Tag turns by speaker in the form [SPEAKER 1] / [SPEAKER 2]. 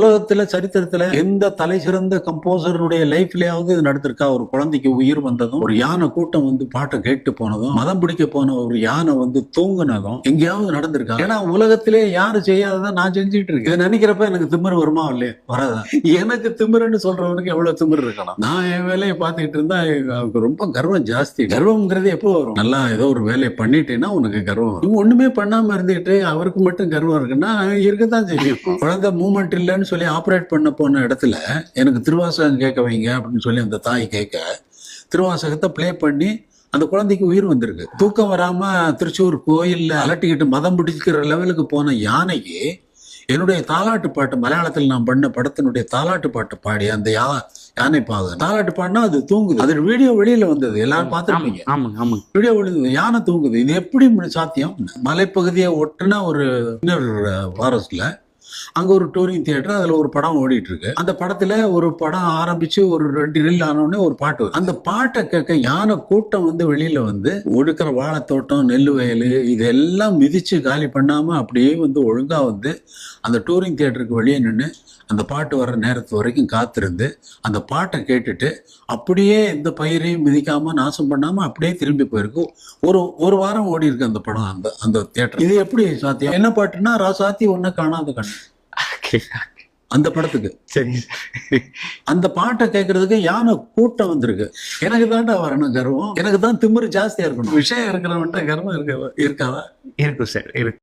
[SPEAKER 1] உலகத்துல சரித்திரத்துல எந்த தலை சிறந்த கம்போசருடைய லைஃப்லயாவது இது நடந்திருக்கா? ஒரு குழந்தைக்கு உயிர் வந்ததும், ஒரு யானை கூட்டம் வந்து பாட்டை கேட்டு போனதும், மதம் பிடிக்க போன ஒரு யானை வந்து தூங்குனதும் எங்கேயாவது நடந்திருக்கா? ஏன்னா உலகத்திலே யாரு செய்யாததான் நான் செஞ்சுட்டு இருக்கேன். இதை நினைக்கிறப்ப எனக்கு திமிரு வருமா இல்லையா? வராதா? எனக்கு திமிருன்னு சொல்றவனுக்கு எவ்வளவு திமிரு இருக்கணும். நான் என் வேலையை பார்த்துக்கிட்டு இருந்தா எனக்கு ரொம்ப கர்வம் ஜாஸ்தி. கர்வம்ங்கிறது எப்போ வரும்? நல்லா ஏதோ ஒரு வேலையை பண்ணிட்டேன்னா உனக்கு கர்வம் வரும். ஒண்ணுமே பண்ணாம இருந்துட்டு அவருக்கு மட்டும் கர்வம் இருக்குன்னா இருக்கத்தான் செய்யும். குழந்தை மூமெண்ட் இல்லைன்னு சொல்லி ஆப்ரேட் பண்ண போன இடத்துல எனக்கு திருவாசகம் கேட்க வைங்க அப்படின்னு சொல்லி அந்த தாய் கேட்க திருவாசகத்தை பிளே பண்ணி அந்த குழந்தைக்கு உயிர் வந்திருக்கு. தூக்கம் வராம திருச்சூர் கோயில்ல அலட்டிக்கிட்டு மதம் பிடிக்கிற லெவலுக்கு போன யானைக்கு என்னுடைய தாலாட்டு பாட்டு, மலையாளத்தில் நான் பண்ண படத்தினுடைய தாலாட்டு பாட்டு பாடி அந்த யானை பாகம் தாலாட்டு பாடினா அது தூங்குது. அது வீடியோ வெளியில வந்தது, எல்லாரும் பார்த்துருப்பீங்க. வீடியோ வெளியில யானை தூங்குது. இது எப்படி சாத்தியம்? மலைப்பகுதியை ஒட்டுனா ஒரு ஃபாரஸ்ட்ல அங்க ஒரு டூரிங் தியேட்டர், அதுல ஒரு படம் ஓடிட்டு இருக்கு. அந்த படத்துல ஒரு படம் ஆரம்பிச்சு ஒரு 2 ரீல் ஆனோடனே ஒரு பாட்டு வரும். அந்த பாட்டை கேட்க யானை கூட்டம் வந்து வெளியில வந்து ஒடுக்கிற வாழைத்தோட்டம், நெல்லு வயல் இதெல்லாம் மிதிச்சு காலி பண்ணாம அப்படியே வந்து ஒழுங்கா வந்து அந்த டூரிங் தியேட்டருக்கு வெளியே நின்று அந்த பாட்டு வர்ற நேரத்து வரைக்கும் காத்திருந்து அந்த பாட்டை கேட்டுட்டு அப்படியே எந்த பயிரையும் மிதிக்காம நாசம் பண்ணாம அப்படியே திரும்பி போயிருக்கு. ஒரு வாரம் ஓடி இருக்கு அந்த படம் அந்த தியேட்டர். இது எப்படி சாத்தியம்? என்ன பாட்டுன்னா ராசாத்தி ஒன்ன காணாத கண்ணு அந்த படத்துக்கு. சரி, அந்த பாட்டை கேட்கறதுக்கு யானை கூட்டம் வந்திருக்கு. எனக்கு தாண்டா வரணும் கர்வம், எனக்கு தான் திமிரு ஜாஸ்தியா இருக்கணும். விஷயம் இருக்கிறவன்ட்ட கர்வம் இருக்காதா? இருக்கும் சார், இருக்கு.